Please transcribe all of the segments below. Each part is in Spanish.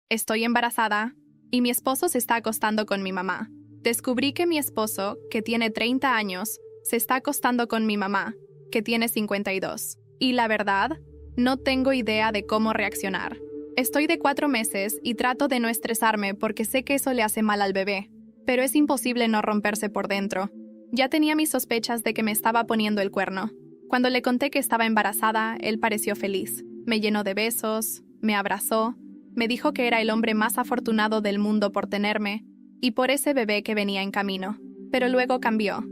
Estoy embarazada y mi esposo se está acostando con mi mamá. Descubrí que mi esposo, que tiene 30 años, se está acostando con mi mamá, que tiene 52. Y la verdad, no tengo idea de cómo reaccionar. Estoy de 4 meses y trato de no estresarme porque sé que eso le hace mal al bebé, pero es imposible no romperse por dentro. Ya tenía mis sospechas de que me estaba poniendo el cuerno. Cuando le conté que estaba embarazada, él pareció feliz. Me llenó de besos, me abrazó, me dijo que era el hombre más afortunado del mundo por tenerme y por ese bebé que venía en camino. Pero luego cambió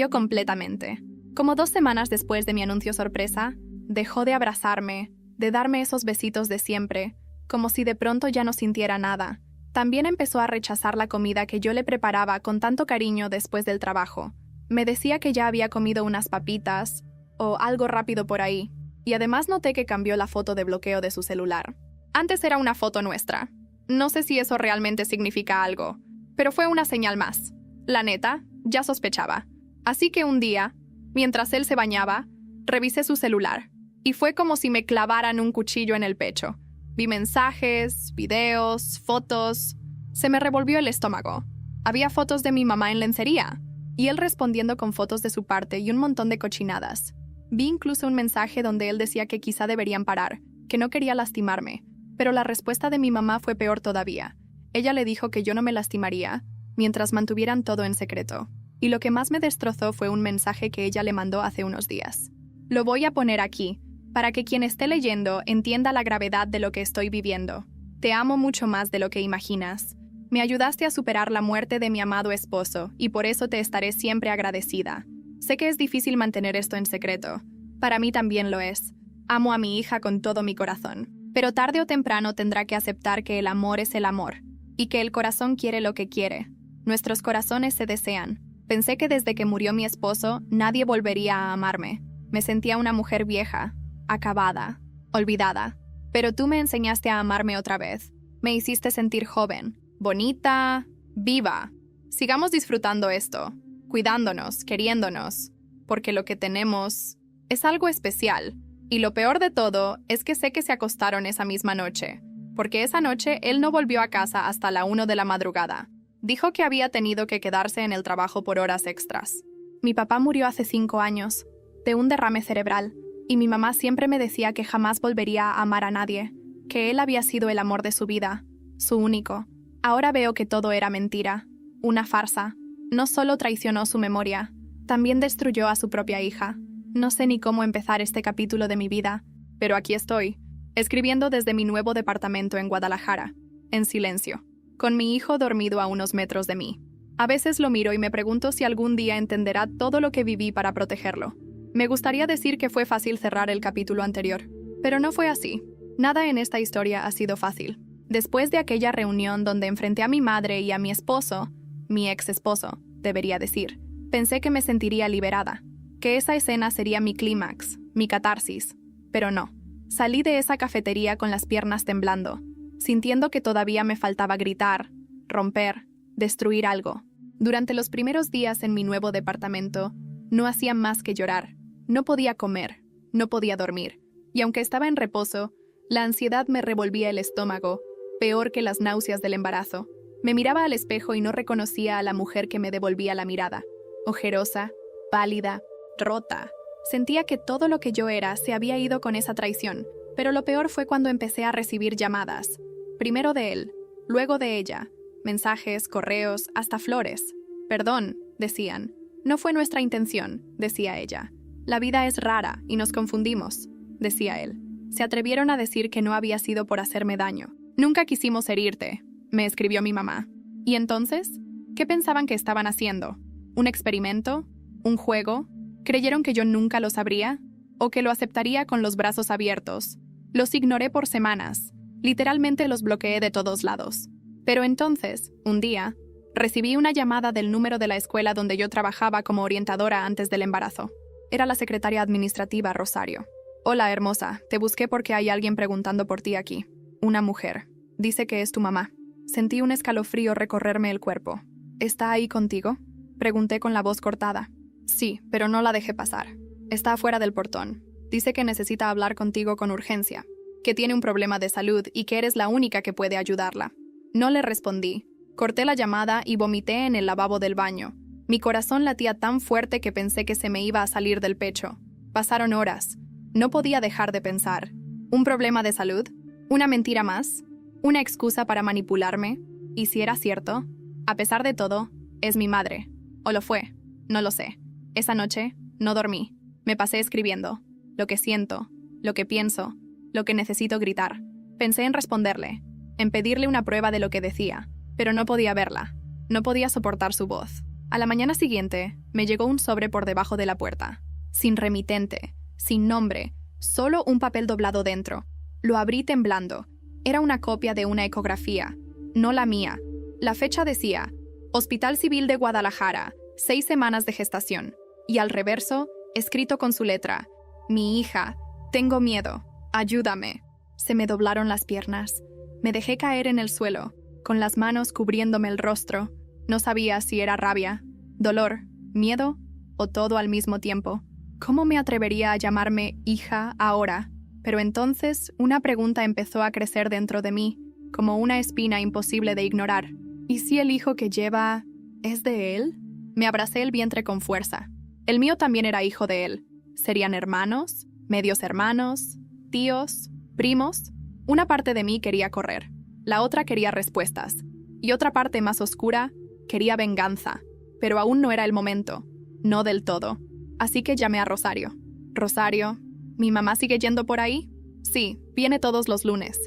completamente. Como 2 semanas después de mi anuncio sorpresa, dejó de abrazarme, de darme esos besitos de siempre, como si de pronto ya no sintiera nada. También empezó a rechazar la comida que yo le preparaba con tanto cariño después del trabajo. Me decía que ya había comido unas papitas o algo rápido por ahí, y además noté que cambió la foto de bloqueo de su celular. Antes era una foto nuestra. No sé si eso realmente significa algo, pero fue una señal más. La neta, ya sospechaba. Así que un día, mientras él se bañaba, revisé su celular, y fue como si me clavaran un cuchillo en el pecho. Vi mensajes, videos, fotos. Se me revolvió el estómago. Había fotos de mi mamá en lencería, y él respondiendo con fotos de su parte y un montón de cochinadas. Vi incluso un mensaje donde él decía que quizá deberían parar, que no quería lastimarme, pero la respuesta de mi mamá fue peor todavía. Ella le dijo que yo no me lastimaría, mientras mantuvieran todo en secreto. Y lo que más me destrozó fue un mensaje que ella le mandó hace unos días. Lo voy a poner aquí, para que quien esté leyendo entienda la gravedad de lo que estoy viviendo. Te amo mucho más de lo que imaginas. Me ayudaste a superar la muerte de mi amado esposo, y por eso te estaré siempre agradecida. Sé que es difícil mantener esto en secreto. Para mí también lo es. Amo a mi hija con todo mi corazón. Pero tarde o temprano tendrá que aceptar que el amor es el amor, y que el corazón quiere lo que quiere. Nuestros corazones se desean. Pensé que desde que murió mi esposo, nadie volvería a amarme. Me sentía una mujer vieja, acabada, olvidada. Pero tú me enseñaste a amarme otra vez. Me hiciste sentir joven, bonita, viva. Sigamos disfrutando esto, cuidándonos, queriéndonos, porque lo que tenemos es algo especial. Y lo peor de todo es que sé que se acostaron esa misma noche, porque esa noche él no volvió a casa hasta la 1 de la madrugada. Dijo que había tenido que quedarse en el trabajo por horas extras. Mi papá murió hace 5 años, de un derrame cerebral, y mi mamá siempre me decía que jamás volvería a amar a nadie, que él había sido el amor de su vida, su único. Ahora veo que todo era mentira, una farsa. No solo traicionó su memoria, también destruyó a su propia hija. No sé ni cómo empezar este capítulo de mi vida, pero aquí estoy, escribiendo desde mi nuevo departamento en Guadalajara, en silencio, con mi hijo dormido a unos metros de mí. A veces lo miro y me pregunto si algún día entenderá todo lo que viví para protegerlo. Me gustaría decir que fue fácil cerrar el capítulo anterior, pero no fue así. Nada en esta historia ha sido fácil. Después de aquella reunión donde enfrenté a mi madre y a mi esposo, mi ex esposo, debería decir, pensé que me sentiría liberada, que esa escena sería mi clímax, mi catarsis, pero no. Salí de esa cafetería con las piernas temblando, sintiendo que todavía me faltaba gritar, romper, destruir algo. Durante los primeros días en mi nuevo departamento, no hacía más que llorar. No podía comer, no podía dormir, y aunque estaba en reposo, la ansiedad me revolvía el estómago, peor que las náuseas del embarazo. Me miraba al espejo y no reconocía a la mujer que me devolvía la mirada. Ojerosa, pálida, rota. Sentía que todo lo que yo era se había ido con esa traición, pero lo peor fue cuando empecé a recibir llamadas. Primero de él, luego de ella. Mensajes, correos, hasta flores. Perdón, decían. No fue nuestra intención, decía ella. La vida es rara y nos confundimos, decía él. Se atrevieron a decir que no había sido por hacerme daño. Nunca quisimos herirte, me escribió mi mamá. ¿Y entonces? ¿Qué pensaban que estaban haciendo? ¿Un experimento? ¿Un juego? ¿Creyeron que yo nunca lo sabría? ¿O que lo aceptaría con los brazos abiertos? Los ignoré por semanas. Literalmente los bloqueé de todos lados. Pero entonces, un día, recibí una llamada del número de la escuela donde yo trabajaba como orientadora antes del embarazo. Era la secretaria administrativa, Rosario. Hola, hermosa. Te busqué porque hay alguien preguntando por ti aquí. Una mujer. Dice que es tu mamá. Sentí un escalofrío recorrerme el cuerpo. ¿Está ahí contigo? Pregunté con la voz cortada. Sí, pero no la dejé pasar. Está afuera del portón. Dice que necesita hablar contigo con urgencia. que tiene un problema de salud y que eres la única que puede ayudarla. No le respondí. Corté la llamada y vomité en el lavabo del baño. Mi corazón latía tan fuerte que pensé que se me iba a salir del pecho. Pasaron horas. No podía dejar de pensar. ¿Un problema de salud? ¿Una mentira más? ¿Una excusa para manipularme? ¿Y si era cierto? A pesar de todo, es mi madre. ¿O lo fue? No lo sé. Esa noche, no dormí. Me pasé escribiendo. Lo que siento, lo que pienso, lo que necesito gritar. Pensé en responderle, en pedirle una prueba de lo que decía, pero no podía verla. No podía soportar su voz. A la mañana siguiente, me llegó un sobre por debajo de la puerta. Sin remitente, sin nombre, solo un papel doblado dentro. Lo abrí temblando. Era una copia de una ecografía, no la mía. La fecha decía, Hospital Civil de Guadalajara, 6 semanas de gestación. Y al reverso, escrito con su letra, mi hija, tengo miedo, ayúdame. Se me doblaron las piernas. Me dejé caer en el suelo, con las manos cubriéndome el rostro. No sabía si era rabia, dolor, miedo o todo al mismo tiempo. ¿Cómo me atrevería a llamarme hija ahora? Pero entonces una pregunta empezó a crecer dentro de mí, como una espina imposible de ignorar. ¿Y si el hijo que lleva es de él? Me abracé el vientre con fuerza. El mío también era hijo de él. ¿Serían hermanos? ¿Medios hermanos? ¿Tíos? ¿Primos? Una parte de mí quería correr. La otra quería respuestas. Y otra parte más oscura quería venganza. Pero aún no era el momento. No del todo. Así que llamé a Rosario. Rosario, ¿mi mamá sigue yendo por ahí? Sí, viene todos los lunes.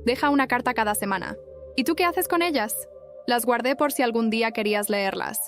Deja una carta cada semana. ¿Y tú qué haces con ellas? Las guardé por si algún día querías leerlas.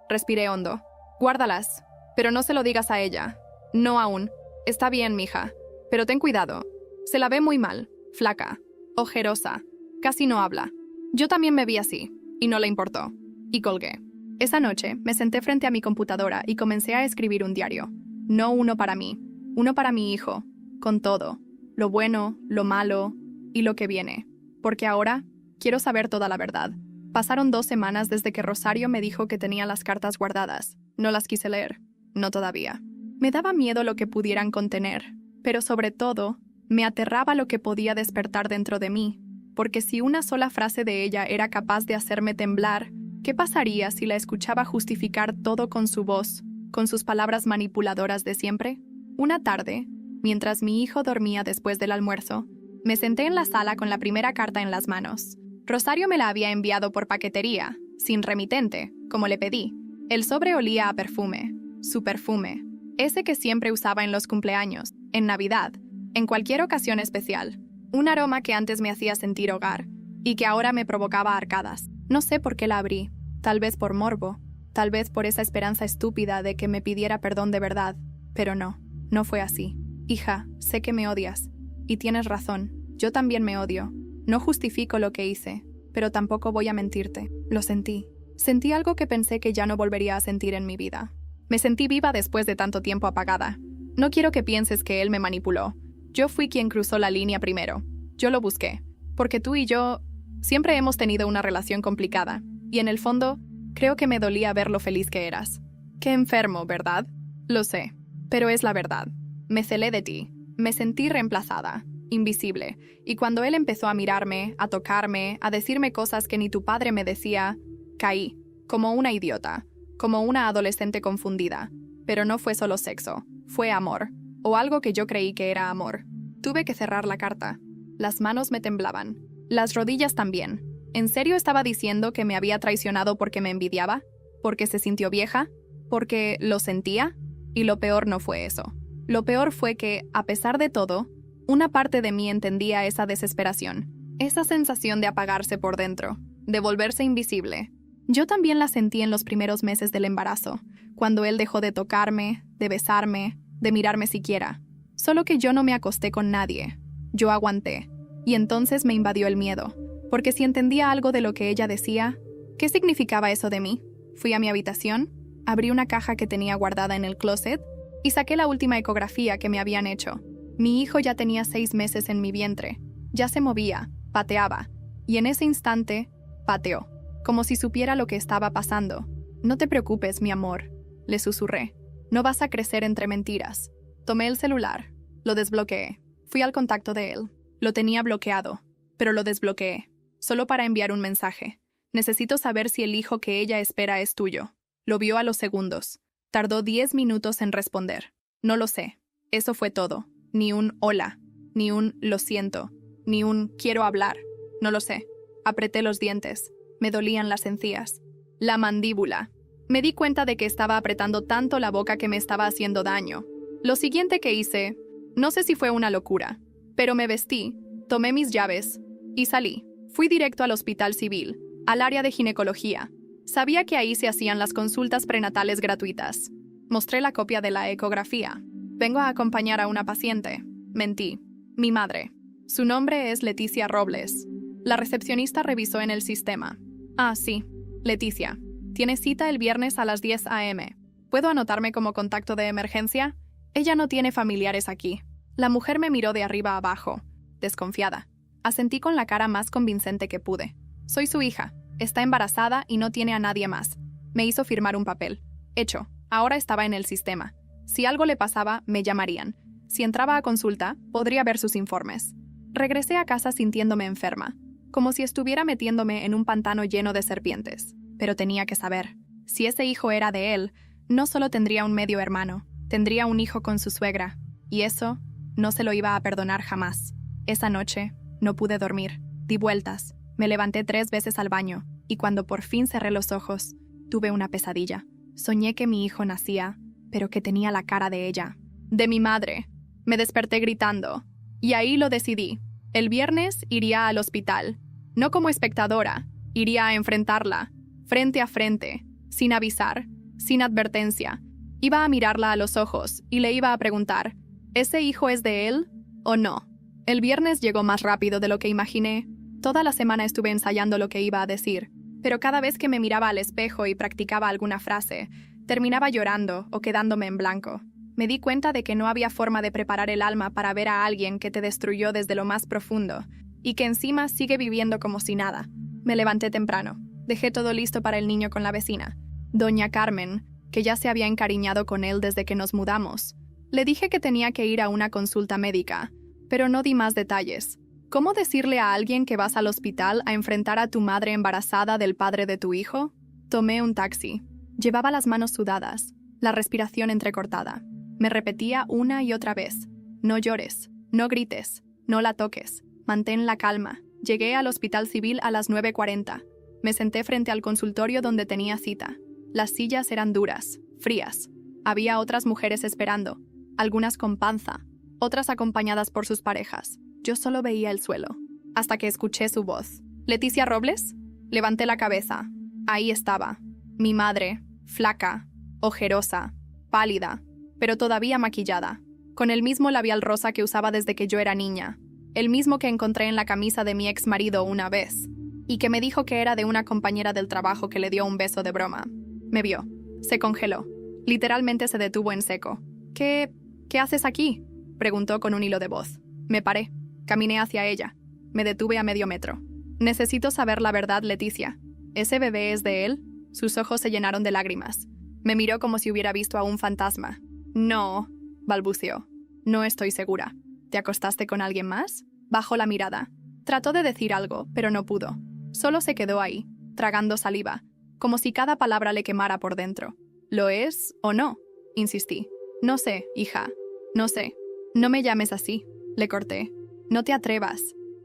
Respiré hondo. Guárdalas, pero no se lo digas a ella. No aún. Está bien, mija. Pero ten cuidado. Se la ve muy mal, flaca, ojerosa. Casi no habla. Yo también me vi así, y no le importó. Y colgué. Esa noche me senté frente a mi computadora y comencé a escribir un diario. No uno para mí, uno para mi hijo, con todo, lo bueno, lo malo y lo que viene. Porque ahora quiero saber toda la verdad. Pasaron 2 semanas desde que Rosario me dijo que tenía las cartas guardadas. No las quise leer. No todavía. Me daba miedo lo que pudieran contener, pero sobre todo, me aterraba lo que podía despertar dentro de mí, porque si una sola frase de ella era capaz de hacerme temblar, ¿qué pasaría si la escuchaba justificar todo con su voz, con sus palabras manipuladoras de siempre? Una tarde, mientras mi hijo dormía después del almuerzo, me senté en la sala con la primera carta en las manos. Rosario me la había enviado por paquetería, sin remitente, como le pedí. El sobre olía a perfume, su perfume, ese que siempre usaba en los cumpleaños, en Navidad, en cualquier ocasión especial. Un aroma que antes me hacía sentir hogar, y que ahora me provocaba arcadas. No sé por qué la abrí, tal vez por morbo, tal vez por esa esperanza estúpida de que me pidiera perdón de verdad, pero no, no fue así. Hija, sé que me odias, y tienes razón, yo también me odio. No justifico lo que hice, pero tampoco voy a mentirte. Lo sentí. Sentí algo que pensé que ya no volvería a sentir en mi vida. Me sentí viva después de tanto tiempo apagada. No quiero que pienses que él me manipuló. Yo fui quien cruzó la línea primero. Yo lo busqué. Porque tú y yo siempre hemos tenido una relación complicada. Y en el fondo, creo que me dolía ver lo feliz que eras. Qué enfermo, ¿verdad? Lo sé. Pero es la verdad. Me celé de ti. Me sentí reemplazada. Invisible, y cuando él empezó a mirarme, a tocarme, a decirme cosas que ni tu padre me decía, caí, como una idiota, como una adolescente confundida. Pero no fue solo sexo, fue amor, o algo que yo creí que era amor. Tuve que cerrar la carta. Las manos me temblaban, las rodillas también. ¿En serio estaba diciendo que me había traicionado porque me envidiaba? ¿Porque se sintió vieja? ¿Porque lo sentía? Y lo peor no fue eso. Lo peor fue que, a pesar de todo, una parte de mí entendía esa desesperación, esa sensación de apagarse por dentro, de volverse invisible. Yo también la sentí en los primeros meses del embarazo, cuando él dejó de tocarme, de besarme, de mirarme siquiera. Solo que yo no me acosté con nadie. Yo aguanté. Y entonces me invadió el miedo, porque si entendía algo de lo que ella decía, ¿qué significaba eso de mí? Fui a mi habitación, abrí una caja que tenía guardada en el closet y saqué la última ecografía que me habían hecho. Mi hijo ya tenía 6 meses en mi vientre. Ya se movía, pateaba, y en ese instante, pateó, como si supiera lo que estaba pasando. No te preocupes, mi amor, le susurré. No vas a crecer entre mentiras. Tomé el celular, lo desbloqueé, fui al contacto de él. Lo tenía bloqueado, pero lo desbloqueé, solo para enviar un mensaje. Necesito saber si el hijo que ella espera es tuyo. Lo vio a los segundos. Tardó 10 minutos en responder. No lo sé. Eso fue todo. Ni un hola, ni un lo siento, ni un quiero hablar. No lo sé. Apreté los dientes. Me dolían las encías. La mandíbula. Me di cuenta de que estaba apretando tanto la boca que me estaba haciendo daño. Lo siguiente que hice, no sé si fue una locura, pero me vestí, tomé mis llaves y salí. Fui directo al hospital civil, al área de ginecología. Sabía que ahí se hacían las consultas prenatales gratuitas. Mostré la copia de la ecografía. Vengo a acompañar a una paciente. Mentí. Mi madre. Su nombre es Leticia Robles. La recepcionista revisó en el sistema. Ah, sí. Leticia. Tiene cita el viernes a las 10 a.m. ¿Puedo anotarme como contacto de emergencia? Ella no tiene familiares aquí. La mujer me miró de arriba a abajo, desconfiada. Asentí con la cara más convincente que pude. Soy su hija. Está embarazada y no tiene a nadie más. Me hizo firmar un papel. Hecho. Ahora estaba en el sistema. Si algo le pasaba, me llamarían. Si entraba a consulta, podría ver sus informes. Regresé a casa sintiéndome enferma, como si estuviera metiéndome en un pantano lleno de serpientes. Pero tenía que saber. Si ese hijo era de él, no solo tendría un medio hermano, tendría un hijo con su suegra. Y eso no se lo iba a perdonar jamás. Esa noche no pude dormir. Di vueltas. Me levanté 3 veces al baño, y cuando por fin cerré los ojos, tuve una pesadilla. Soñé que mi hijo nacía, pero que tenía la cara de ella. De mi madre. Me desperté gritando. Y ahí lo decidí. El viernes iría al hospital. No como espectadora. Iría a enfrentarla. Frente a frente. Sin avisar. Sin advertencia. Iba a mirarla a los ojos y le iba a preguntar, ¿ese hijo es de él o no? El viernes llegó más rápido de lo que imaginé. Toda la semana estuve ensayando lo que iba a decir, pero cada vez que me miraba al espejo y practicaba alguna frase, terminaba llorando o quedándome en blanco. Me di cuenta de que no había forma de preparar el alma para ver a alguien que te destruyó desde lo más profundo y que encima sigue viviendo como si nada. Me levanté temprano. Dejé todo listo para el niño con la vecina, doña Carmen, que ya se había encariñado con él desde que nos mudamos. Le dije que tenía que ir a una consulta médica, pero no di más detalles. ¿Cómo decirle a alguien que vas al hospital a enfrentar a tu madre embarazada del padre de tu hijo? Tomé un taxi. Llevaba las manos sudadas, la respiración entrecortada. Me repetía una y otra vez. No llores, no grites, no la toques, mantén la calma. Llegué al hospital civil a las 9:40. Me senté frente al consultorio donde tenía cita. Las sillas eran duras, frías. Había otras mujeres esperando, algunas con panza, otras acompañadas por sus parejas. Yo solo veía el suelo, hasta que escuché su voz. ¿Leticia Robles? Levanté la cabeza. Ahí estaba. Mi madre, flaca, ojerosa, pálida, pero todavía maquillada, con el mismo labial rosa que usaba desde que yo era niña, el mismo que encontré en la camisa de mi ex marido una vez, y que me dijo que era de una compañera del trabajo que le dio un beso de broma. Me vio. Se congeló. Literalmente se detuvo en seco. ¿Qué haces aquí?, preguntó con un hilo de voz. Me paré. Caminé hacia ella. Me detuve a medio metro. Necesito saber la verdad, Leticia. ¿Ese bebé es de él? Sus ojos se llenaron de lágrimas. Me miró como si hubiera visto a un fantasma. No, balbuceó. No estoy segura. ¿Te acostaste con alguien más? Bajó la mirada. Trató de decir algo, pero no pudo. Solo se quedó ahí, tragando saliva, como si cada palabra le quemara por dentro. ¿Lo es o no?, insistí. No sé, hija. No sé. No me llames así, le corté. No te atrevas.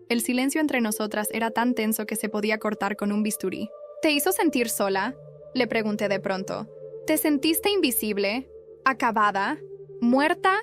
El silencio entre nosotras era tan tenso que se podía cortar con un bisturí. ¿Te hizo sentir sola?, le pregunté de pronto. ¿Te sentiste invisible? ¿Acabada? ¿Muerta?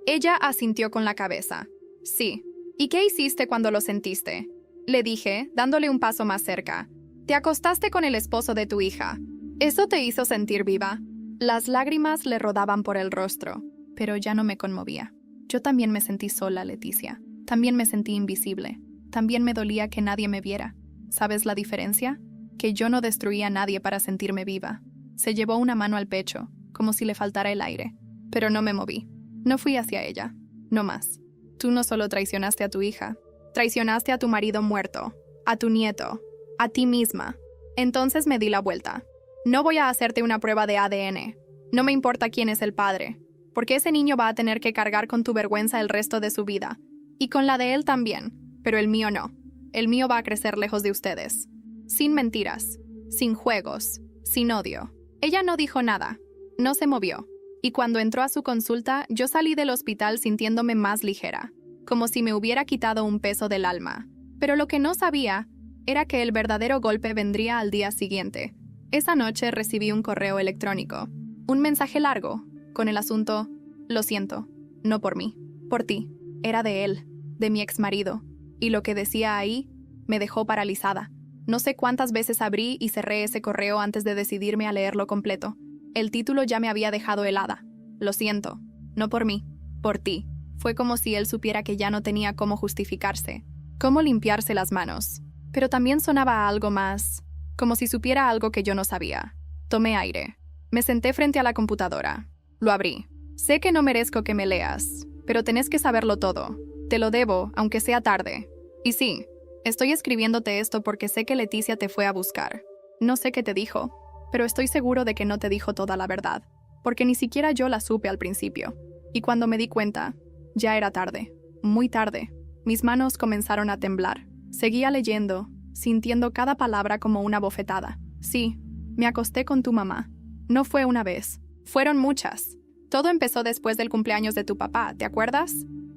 Ella asintió con la cabeza. Sí. ¿Y qué hiciste cuando lo sentiste?, le dije, dándole un paso más cerca. Te acostaste con el esposo de tu hija. ¿Eso te hizo sentir viva? Las lágrimas le rodaban por el rostro, pero ya no me conmovía. Yo también me sentí sola, Leticia. También me sentí invisible. También me dolía que nadie me viera. ¿Sabes la diferencia? Que yo no destruía a nadie para sentirme viva. Se llevó una mano al pecho, como si le faltara el aire. Pero no me moví. No fui hacia ella. No más. Tú no solo traicionaste a tu hija. Traicionaste a tu marido muerto, a tu nieto, a ti misma. Entonces me di la vuelta. No voy a hacerte una prueba de ADN. No me importa quién es el padre, porque ese niño va a tener que cargar con tu vergüenza el resto de su vida. Y con la de él también. pero el mío no. El mío va a crecer lejos de ustedes. Sin mentiras, sin juegos, sin odio. Ella no dijo nada, no se movió. Y cuando entró a su consulta, yo salí del hospital sintiéndome más ligera, como si me hubiera quitado un peso del alma. Pero lo que no sabía era que el verdadero golpe vendría al día siguiente. Esa noche recibí un correo electrónico, un mensaje largo, con el asunto: lo siento, no por mí, por ti. Era de él, de mi exmarido, y lo que decía ahí me dejó paralizada. No sé cuántas veces abrí y cerré ese correo antes de decidirme a leerlo completo. El título ya me había dejado helada. Lo siento, no por mí, por ti. Fue como si él supiera que ya no tenía cómo justificarse, cómo limpiarse las manos. Pero también sonaba a algo más, como si supiera algo que yo no sabía. Tomé aire. Me senté frente a la computadora. Lo abrí. Sé que no merezco que me leas, pero tenés que saberlo todo. Te lo debo, aunque sea tarde. Y sí, estoy escribiéndote esto porque sé que Leticia te fue a buscar. No sé qué te dijo, pero estoy seguro de que no te dijo toda la verdad, porque ni siquiera yo la supe al principio. Y cuando me di cuenta, ya era tarde, muy tarde. Mis manos comenzaron a temblar. Seguía leyendo, sintiendo cada palabra como una bofetada. Sí, me acosté con tu mamá. No fue una vez, fueron muchas. Todo empezó después del cumpleaños de tu papá, ¿te acuerdas?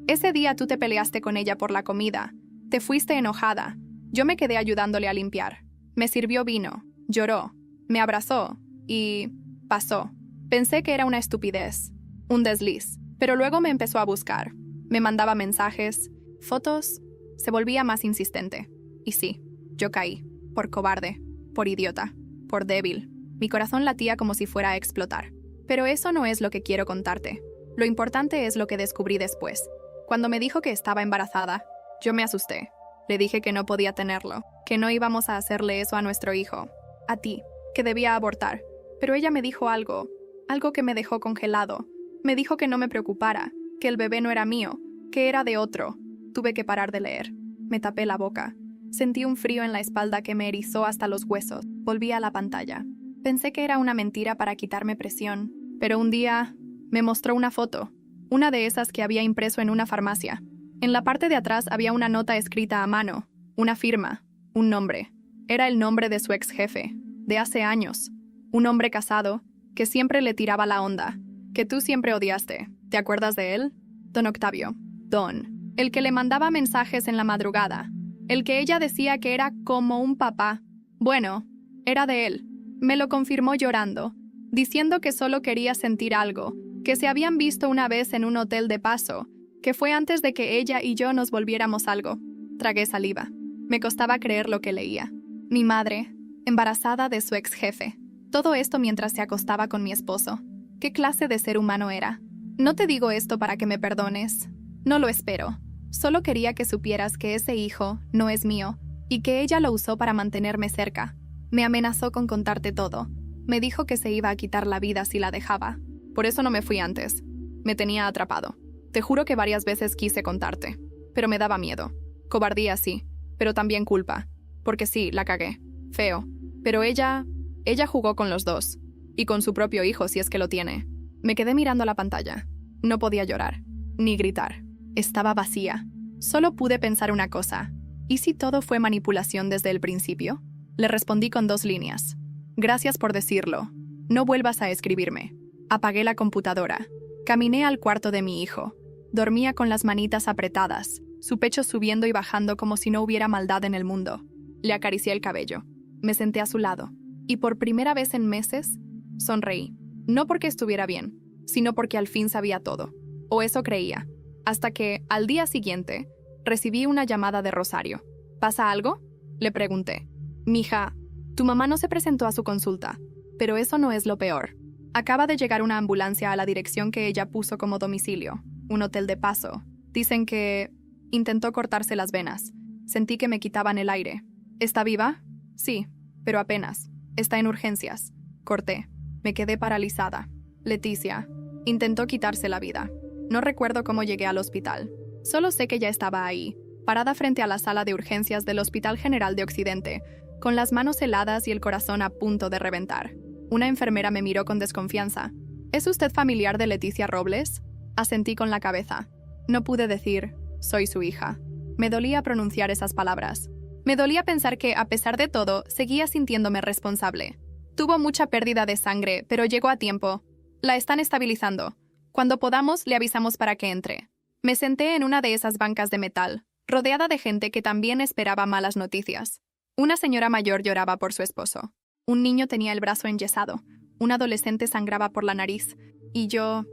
Ese día tú te peleaste con ella por la comida. Te fuiste enojada. Yo me quedé ayudándole a limpiar. Me sirvió vino, lloró, me abrazó y pasó. Pensé que era una estupidez, un desliz, pero luego me empezó a buscar. Me mandaba mensajes, fotos, se volvía más insistente. Y sí, yo caí, por cobarde, por idiota, por débil. Mi corazón latía como si fuera a explotar. Pero eso no es lo que quiero contarte. Lo importante es lo que descubrí después. Cuando me dijo que estaba embarazada, yo me asusté. Le dije que no podía tenerlo, que no íbamos a hacerle eso a nuestro hijo, a ti, que debía abortar. Pero ella me dijo algo que me dejó congelado. Me dijo que no me preocupara, que el bebé no era mío, que era de otro. Tuve que parar de leer. Me tapé la boca. Sentí un frío en la espalda que me erizó hasta los huesos. Volví a la pantalla. Pensé que era una mentira para quitarme presión, pero un día me mostró una foto, una de esas que había impreso en una farmacia. En la parte de atrás había una nota escrita a mano, una firma, un nombre. Era el nombre de su ex jefe, de hace años. Un hombre casado, que siempre le tiraba la onda, que tú siempre odiaste. ¿Te acuerdas de él? Don Octavio. Don. El que le mandaba mensajes en la madrugada. El que ella decía que era como un papá. Bueno, era de él. Me lo confirmó llorando, diciendo que solo quería sentir algo, que se habían visto una vez en un hotel de paso, que fue antes de que ella y yo nos volviéramos algo. Tragué saliva. Me costaba creer lo que leía. Mi madre, embarazada de su ex jefe. Todo esto mientras se acostaba con mi esposo. ¿Qué clase de ser humano era? No te digo esto para que me perdones. No lo espero. Solo quería que supieras que ese hijo no es mío y que ella lo usó para mantenerme cerca. Me amenazó con contarte todo. Me dijo que se iba a quitar la vida si la dejaba. Por eso no me fui antes. Me tenía atrapado. Te juro que varias veces quise contarte, pero me daba miedo. Cobardía sí, pero también culpa. Porque sí, la cagué. Feo. Pero ella jugó con los dos. Y con su propio hijo si es que lo tiene. Me quedé mirando la pantalla. No podía llorar, ni gritar. Estaba vacía. Solo pude pensar una cosa. ¿Y si todo fue manipulación desde el principio? Le respondí con 2 líneas. Gracias por decirlo. No vuelvas a escribirme. Apagué la computadora. Caminé al cuarto de mi hijo. Dormía con las manitas apretadas, su pecho subiendo y bajando como si no hubiera maldad en el mundo. Le acaricié el cabello. Me senté a su lado. Y por primera vez en meses, sonreí. No porque estuviera bien, sino porque al fin sabía todo. O eso creía. Hasta que, al día siguiente, recibí una llamada de Rosario. ¿Pasa algo?, le pregunté. Mija, tu mamá no se presentó a su consulta, pero eso no es lo peor. Acaba de llegar una ambulancia a la dirección que ella puso como domicilio, un hotel de paso. Dicen que intentó cortarse las venas. Sentí que me quitaban el aire. ¿Está viva? Sí, pero apenas. Está en urgencias. Corté. Me quedé paralizada. Leticia intentó quitarse la vida. No recuerdo cómo llegué al hospital. Solo sé que ya estaba ahí, parada frente a la sala de urgencias del Hospital General de Occidente, con las manos heladas y el corazón a punto de reventar. Una enfermera me miró con desconfianza. ¿Es usted familiar de Leticia Robles? Asentí con la cabeza. No pude decir, soy su hija. Me dolía pronunciar esas palabras. Me dolía pensar que, a pesar de todo, seguía sintiéndome responsable. Tuvo mucha pérdida de sangre, pero llegó a tiempo. La están estabilizando. Cuando podamos, le avisamos para que entre. Me senté en una de esas bancas de metal, rodeada de gente que también esperaba malas noticias. Una señora mayor lloraba por su esposo. Un niño tenía el brazo enyesado. Un adolescente sangraba por la nariz. Y yo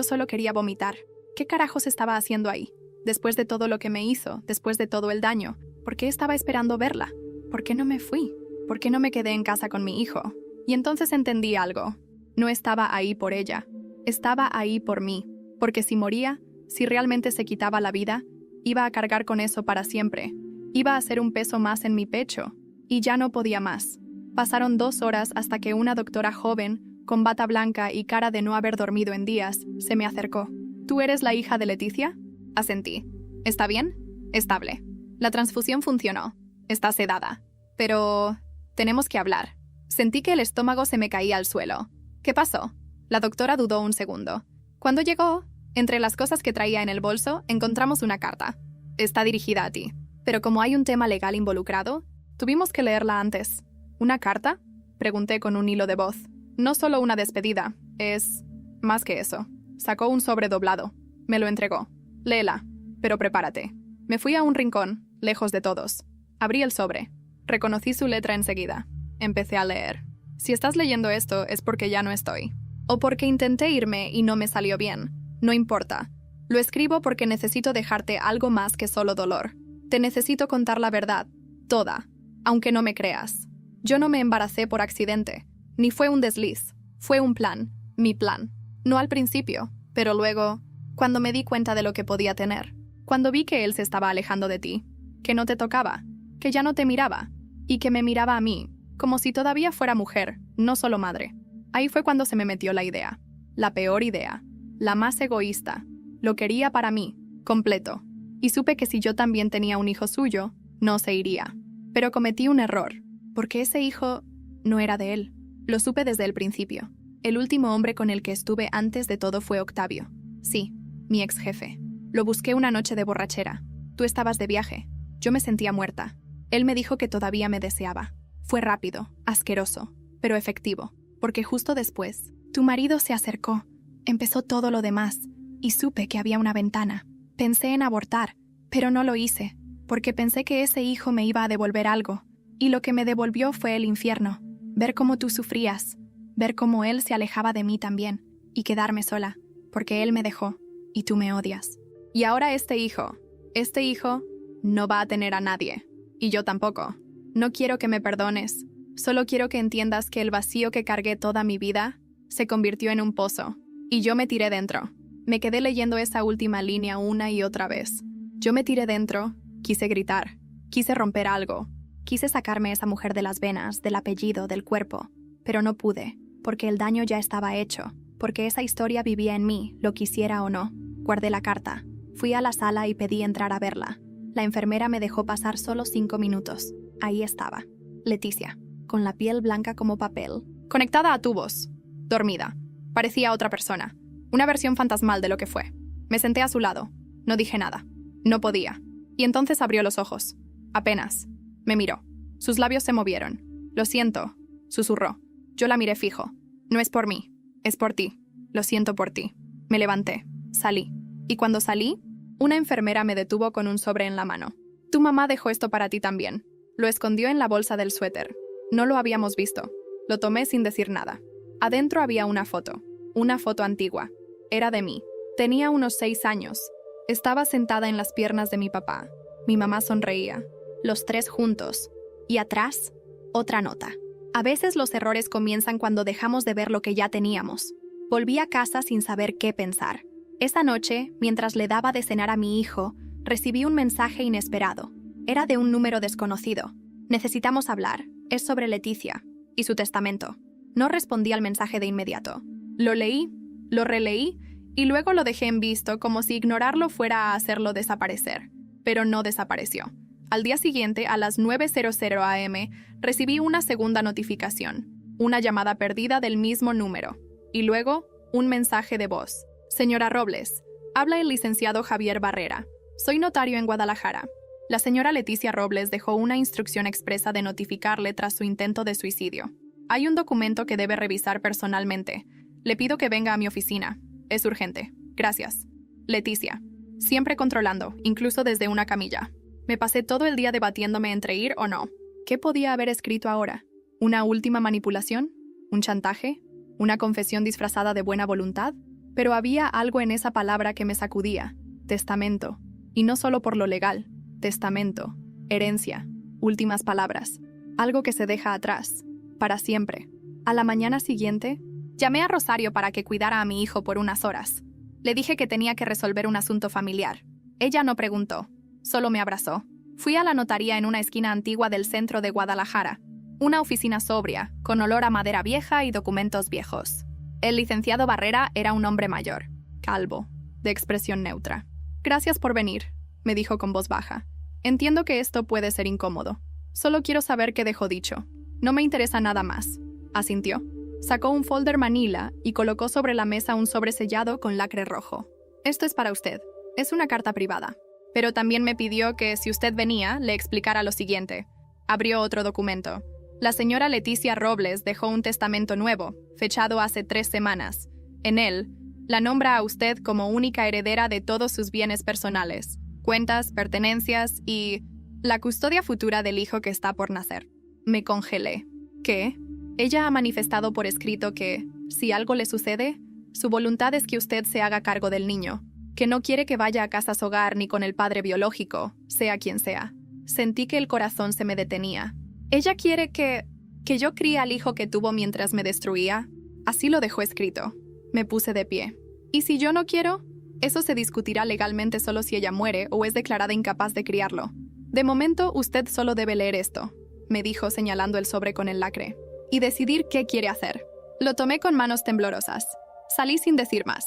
solo quería vomitar. ¿Qué carajos estaba haciendo ahí? Después de todo lo que me hizo, después de todo el daño, ¿por qué estaba esperando verla? ¿Por qué no me fui? ¿Por qué no me quedé en casa con mi hijo? Y entonces entendí algo. No estaba ahí por ella. Estaba ahí por mí. Porque si moría, si realmente se quitaba la vida, iba a cargar con eso para siempre. Iba a ser un peso más en mi pecho. Y ya no podía más. Pasaron 2 horas hasta que una doctora joven, con bata blanca y cara de no haber dormido en días, se me acercó. ¿Tú eres la hija de Leticia? Asentí. ¿Está bien? Estable. La transfusión funcionó. Está sedada. Pero tenemos que hablar. Sentí que el estómago se me caía al suelo. ¿Qué pasó? La doctora dudó un segundo. Cuando llegó, entre las cosas que traía en el bolso, encontramos una carta. Está dirigida a ti. Pero como hay un tema legal involucrado, tuvimos que leerla antes. ¿Una carta? Pregunté con un hilo de voz. No solo una despedida, es más que eso. Sacó un sobre doblado. Me lo entregó. Léela, pero prepárate. Me fui a un rincón, lejos de todos. Abrí el sobre. Reconocí su letra enseguida. Empecé a leer. Si estás leyendo esto es porque ya no estoy. O porque intenté irme y no me salió bien. No importa. Lo escribo porque necesito dejarte algo más que solo dolor. Te necesito contar la verdad. Toda. Aunque no me creas. Yo no me embaracé por accidente. Ni fue un desliz. Fue un plan. Mi plan. No al principio, pero luego, cuando me di cuenta de lo que podía tener. Cuando vi que él se estaba alejando de ti. Que no te tocaba. Que ya no te miraba. Y que me miraba a mí, como si todavía fuera mujer, no solo madre. Ahí fue cuando se me metió la idea. La peor idea. La más egoísta. Lo quería para mí, completo. Y supe que si yo también tenía un hijo suyo, no se iría. Pero cometí un error, porque ese hijo no era de él. Lo supe desde el principio. El último hombre con el que estuve antes de todo fue Octavio. Sí, mi ex jefe. Lo busqué una noche de borrachera. Tú estabas de viaje. Yo me sentía muerta. Él me dijo que todavía me deseaba. Fue rápido, asqueroso, pero efectivo. Porque justo después, tu marido se acercó. Empezó todo lo demás. Y supe que había una ventana. Pensé en abortar, pero no lo hice. Porque pensé que ese hijo me iba a devolver algo. Y lo que me devolvió fue el infierno. Ver cómo tú sufrías. Ver cómo él se alejaba de mí también. Y quedarme sola. Porque él me dejó. Y tú me odias. Y ahora este hijo no va a tener a nadie. Y yo tampoco. No quiero que me perdones. Solo quiero que entiendas que el vacío que cargué toda mi vida se convirtió en un pozo. Y yo me tiré dentro. Me quedé leyendo esa última línea una y otra vez. Yo me tiré dentro. Quise gritar. Quise romper algo. Quise sacarme esa mujer de las venas, del apellido, del cuerpo. Pero no pude, porque el daño ya estaba hecho. Porque esa historia vivía en mí, lo quisiera o no. Guardé la carta. Fui a la sala y pedí entrar a verla. La enfermera me dejó pasar solo 5 minutos. Ahí estaba. Leticia, con la piel blanca como papel. Conectada a tubos. Dormida. Parecía otra persona. Una versión fantasmal de lo que fue. Me senté a su lado. No dije nada. No podía. Y entonces abrió los ojos. Apenas. Me miró. Sus labios se movieron. Lo siento, susurró. Yo la miré fijo. No es por mí. Es por ti. Lo siento por ti. Me levanté. Salí. Y cuando salí, una enfermera me detuvo con un sobre en la mano. Tu mamá dejó esto para ti también. Lo escondió en la bolsa del suéter. No lo habíamos visto. Lo tomé sin decir nada. Adentro había una foto. Una foto antigua. Era de mí. Tenía unos 6 años. Estaba sentada en las piernas de mi papá. Mi mamá sonreía. Los 3 juntos. Y atrás, otra nota. A veces los errores comienzan cuando dejamos de ver lo que ya teníamos. Volví a casa sin saber qué pensar. Esa noche, mientras le daba de cenar a mi hijo, recibí un mensaje inesperado. Era de un número desconocido. Necesitamos hablar. Es sobre Leticia y su testamento. No respondí al mensaje de inmediato. Lo leí, lo releí y luego lo dejé en visto como si ignorarlo fuera a hacerlo desaparecer. Pero no desapareció. Al día siguiente, a las 9:00 am, recibí una segunda notificación. Una llamada perdida del mismo número. Y luego, un mensaje de voz. Señora Robles, habla el licenciado Javier Barrera. Soy notario en Guadalajara. La señora Leticia Robles dejó una instrucción expresa de notificarle tras su intento de suicidio. Hay un documento que debe revisar personalmente. Le pido que venga a mi oficina. Es urgente. Gracias. Leticia. Siempre controlando, incluso desde una camilla. Me pasé todo el día debatiéndome entre ir o no. ¿Qué podía haber escrito ahora? ¿Una última manipulación? ¿Un chantaje? ¿Una confesión disfrazada de buena voluntad? Pero había algo en esa palabra que me sacudía. Testamento. Y no solo por lo legal. Testamento. Herencia. Últimas palabras. Algo que se deja atrás. Para siempre. A la mañana siguiente, llamé a Rosario para que cuidara a mi hijo por unas horas. Le dije que tenía que resolver un asunto familiar. Ella no preguntó. Solo me abrazó. Fui a la notaría en una esquina antigua del centro de Guadalajara. Una oficina sobria, con olor a madera vieja y documentos viejos. El licenciado Barrera era un hombre mayor, calvo, de expresión neutra. «Gracias por venir», me dijo con voz baja. «Entiendo que esto puede ser incómodo. Solo quiero saber qué dejó dicho. No me interesa nada más». Asintió. Sacó un folder manila y colocó sobre la mesa un sobre sellado con lacre rojo. «Esto es para usted. Es una carta privada». Pero también me pidió que, si usted venía, le explicara lo siguiente. Abrió otro documento. La señora Leticia Robles dejó un testamento nuevo, fechado hace 3 semanas. En él, la nombra a usted como única heredera de todos sus bienes personales, cuentas, pertenencias y la custodia futura del hijo que está por nacer. Me congelé. ¿Qué? Ella ha manifestado por escrito que, si algo le sucede, su voluntad es que usted se haga cargo del niño, que no quiere que vaya a casas hogar ni con el padre biológico, sea quien sea. Sentí que el corazón se me detenía. ¿Ella quiere que yo críe al hijo que tuvo mientras me destruía? Así lo dejó escrito. Me puse de pie. ¿Y si yo no quiero? Eso se discutirá legalmente solo si ella muere o es declarada incapaz de criarlo. De momento, usted solo debe leer esto, me dijo señalando el sobre con el lacre, y decidir qué quiere hacer. Lo tomé con manos temblorosas. Salí sin decir más.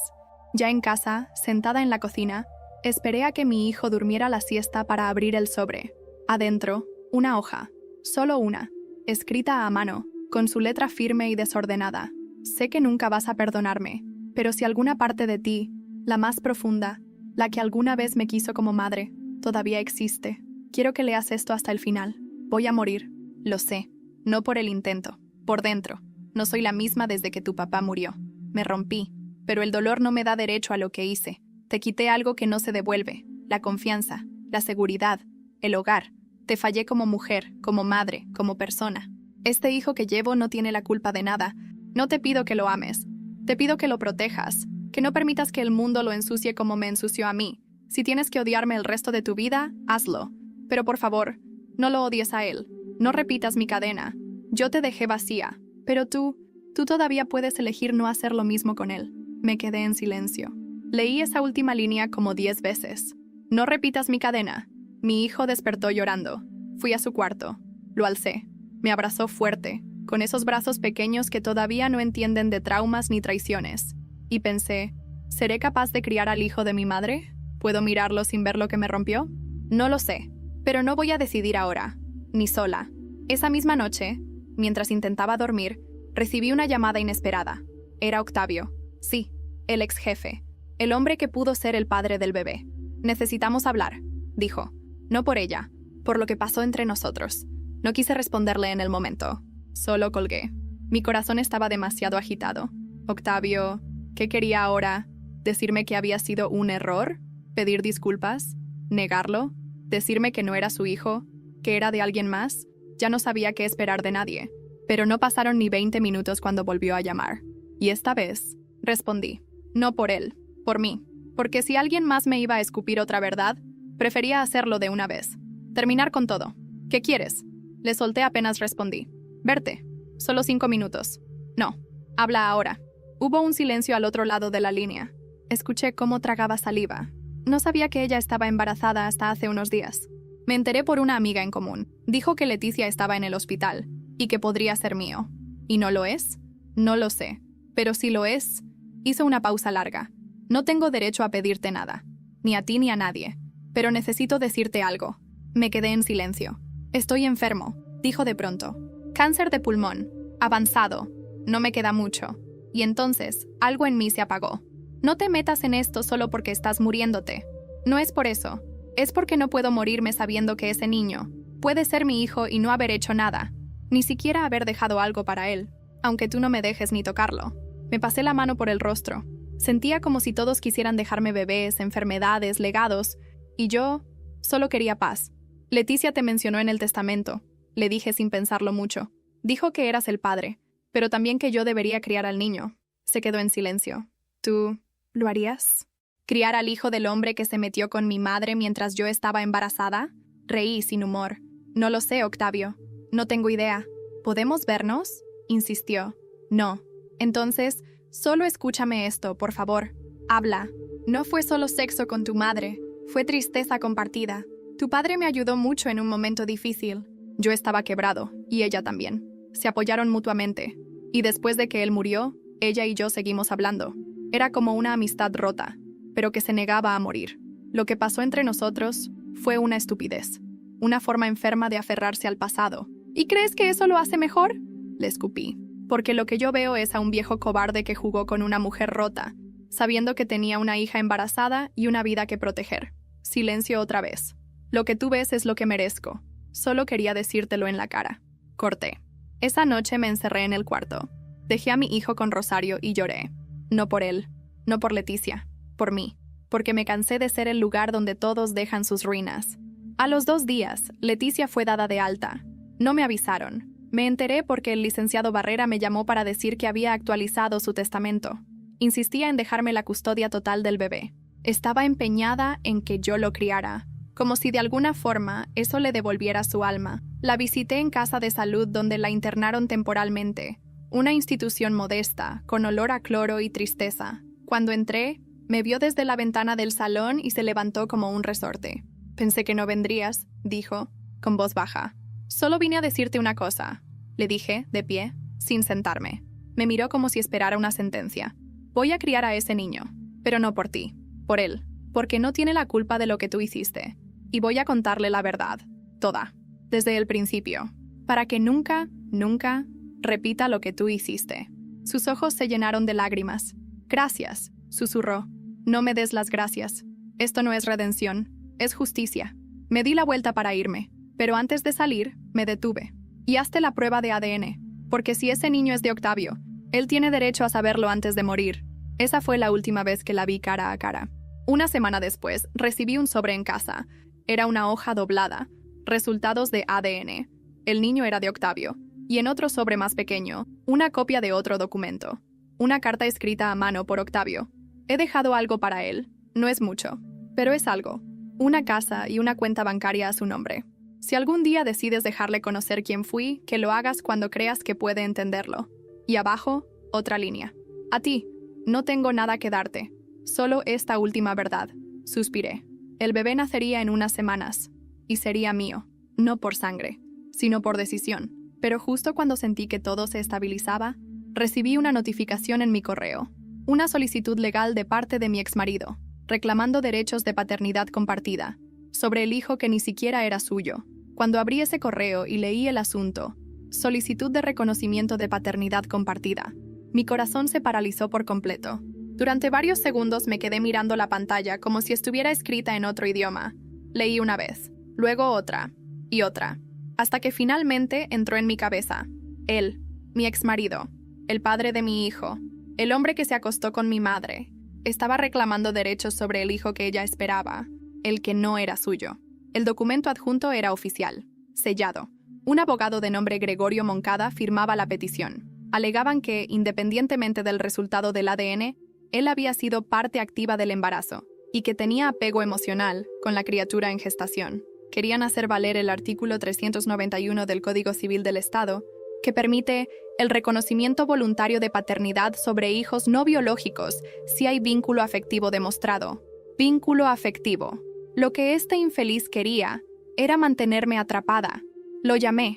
Ya en casa, sentada en la cocina, esperé a que mi hijo durmiera la siesta para abrir el sobre. Adentro, una hoja, solo una, escrita a mano, con su letra firme y desordenada. Sé que nunca vas a perdonarme, pero si alguna parte de ti, la más profunda, la que alguna vez me quiso como madre, todavía existe, quiero que leas esto hasta el final. Voy a morir, lo sé, no por el intento, por dentro. No soy la misma desde que tu papá murió. Me rompí. Pero el dolor no me da derecho a lo que hice. Te quité algo que no se devuelve, la confianza, la seguridad, el hogar. Te fallé como mujer, como madre, como persona. Este hijo que llevo no tiene la culpa de nada. No te pido que lo ames. Te pido que lo protejas, que no permitas que el mundo lo ensucie como me ensució a mí. Si tienes que odiarme el resto de tu vida, hazlo. Pero por favor, no lo odies a él. No repitas mi cadena. Yo te dejé vacía, pero tú todavía puedes elegir no hacer lo mismo con él. Me quedé en silencio. Leí esa última línea como 10 veces. No repitas mi cadena. Mi hijo despertó llorando. Fui a su cuarto. Lo alcé. Me abrazó fuerte, con esos brazos pequeños que todavía no entienden de traumas ni traiciones. Y pensé, ¿seré capaz de criar al hijo de mi madre? ¿Puedo mirarlo sin ver lo que me rompió? No lo sé, pero no voy a decidir ahora, ni sola. Esa misma noche, mientras intentaba dormir, recibí una llamada inesperada. Era Octavio. Sí, el ex jefe, el hombre que pudo ser el padre del bebé. «Necesitamos hablar», dijo. No por ella, por lo que pasó entre nosotros. No quise responderle en el momento. Solo colgué. Mi corazón estaba demasiado agitado. Octavio, ¿qué quería ahora? ¿Decirme que había sido un error? ¿Pedir disculpas? ¿Negarlo? ¿Decirme que no era su hijo? ¿Que era de alguien más? Ya no sabía qué esperar de nadie. Pero no pasaron ni 20 minutos cuando volvió a llamar. Y esta vez, respondí. No por él, por mí. Porque si alguien más me iba a escupir otra verdad, prefería hacerlo de una vez. Terminar con todo. ¿Qué quieres? Le solté apenas respondí. Verte. Solo 5 minutos. No. Habla ahora. Hubo un silencio al otro lado de la línea. Escuché cómo tragaba saliva. No sabía que ella estaba embarazada hasta hace unos días. Me enteré por una amiga en común. Dijo que Leticia estaba en el hospital y que podría ser mío. ¿Y no lo es? No lo sé. Pero si lo es, hizo una pausa larga. No tengo derecho a pedirte nada. Ni a ti ni a nadie. Pero necesito decirte algo. Me quedé en silencio. Estoy enfermo, dijo de pronto. Cáncer de pulmón. Avanzado. No me queda mucho. Y entonces, algo en mí se apagó. No te metas en esto solo porque estás muriéndote. No es por eso. Es porque no puedo morirme sabiendo que ese niño puede ser mi hijo y no haber hecho nada, ni siquiera haber dejado algo para él, aunque tú no me dejes ni tocarlo. Me pasé la mano por el rostro. Sentía como si todos quisieran dejarme bebés, enfermedades, legados, y yo solo quería paz. Leticia te mencionó en el testamento, le dije sin pensarlo mucho. Dijo que eras el padre, pero también que yo debería criar al niño. Se quedó en silencio. ¿Tú lo harías? ¿Criar al hijo del hombre que se metió con mi madre mientras yo estaba embarazada? Reí sin humor. No lo sé, Octavio. No tengo idea. ¿Podemos vernos? Insistió. No. Entonces, solo escúchame esto, por favor. Habla. No fue solo sexo con tu madre, fue tristeza compartida. Tu padre me ayudó mucho en un momento difícil. Yo estaba quebrado, y ella también. Se apoyaron mutuamente. Y después de que él murió, ella y yo seguimos hablando. Era como una amistad rota, pero que se negaba a morir. Lo que pasó entre nosotros fue una estupidez. Una forma enferma de aferrarse al pasado. ¿Y crees que eso lo hace mejor? Le escupí. Porque lo que yo veo es a un viejo cobarde que jugó con una mujer rota, sabiendo que tenía una hija embarazada y una vida que proteger. Silencio otra vez. Lo que tú ves es lo que merezco. Solo quería decírtelo en la cara. Corté. Esa noche me encerré en el cuarto. Dejé a mi hijo con Rosario y lloré. No por él, no por Leticia, por mí. Porque me cansé de ser el lugar donde todos dejan sus ruinas. A los 2 días, Leticia fue dada de alta. No me avisaron. Me enteré porque el licenciado Barrera me llamó para decir que había actualizado su testamento. Insistía en dejarme la custodia total del bebé. Estaba empeñada en que yo lo criara, como si de alguna forma eso le devolviera su alma. La visité en casa de salud donde la internaron temporalmente, una institución modesta, con olor a cloro y tristeza. Cuando entré, me vio desde la ventana del salón y se levantó como un resorte. Pensé que no vendrías, dijo, con voz baja. Solo vine a decirte una cosa, le dije, de pie, sin sentarme. Me miró como si esperara una sentencia. Voy a criar a ese niño, pero no por ti, por él, porque no tiene la culpa de lo que tú hiciste. Y voy a contarle la verdad, toda, desde el principio, para que nunca, nunca repita lo que tú hiciste. Sus ojos se llenaron de lágrimas. Gracias, susurró. No me des las gracias. Esto no es redención, es justicia. Me di la vuelta para irme. Pero antes de salir, me detuve. Y hazte la prueba de ADN, porque si ese niño es de Octavio, él tiene derecho a saberlo antes de morir. Esa fue la última vez que la vi cara a cara. Una semana después, recibí un sobre en casa. Era una hoja doblada. Resultados de ADN. El niño era de Octavio. Y en otro sobre más pequeño, una copia de otro documento. Una carta escrita a mano por Octavio. He dejado algo para él. No es mucho, pero es algo. Una casa y una cuenta bancaria a su nombre. Si algún día decides dejarle conocer quién fui, que lo hagas cuando creas que puede entenderlo. Y abajo, otra línea. A ti, no tengo nada que darte. Solo esta última verdad. Suspiré. El bebé nacería en unas semanas. Y sería mío. No por sangre, sino por decisión. Pero justo cuando sentí que todo se estabilizaba, recibí una notificación en mi correo. Una solicitud legal de parte de mi exmarido, reclamando derechos de paternidad compartida, sobre el hijo que ni siquiera era suyo. Cuando abrí ese correo y leí el asunto, solicitud de reconocimiento de paternidad compartida, mi corazón se paralizó por completo. Durante varios segundos me quedé mirando la pantalla como si estuviera escrita en otro idioma. Leí una vez, luego otra, y otra, hasta que finalmente entró en mi cabeza. Él, mi exmarido, el padre de mi hijo, el hombre que se acostó con mi madre, estaba reclamando derechos sobre el hijo que ella esperaba, el que no era suyo. El documento adjunto era oficial, sellado. Un abogado de nombre Gregorio Moncada firmaba la petición. Alegaban que, independientemente del resultado del ADN, él había sido parte activa del embarazo y que tenía apego emocional con la criatura en gestación. Querían hacer valer el artículo 391 del Código Civil del Estado, que permite el reconocimiento voluntario de paternidad sobre hijos no biológicos si hay vínculo afectivo demostrado. Vínculo afectivo. Lo que este infeliz quería era mantenerme atrapada. Lo llamé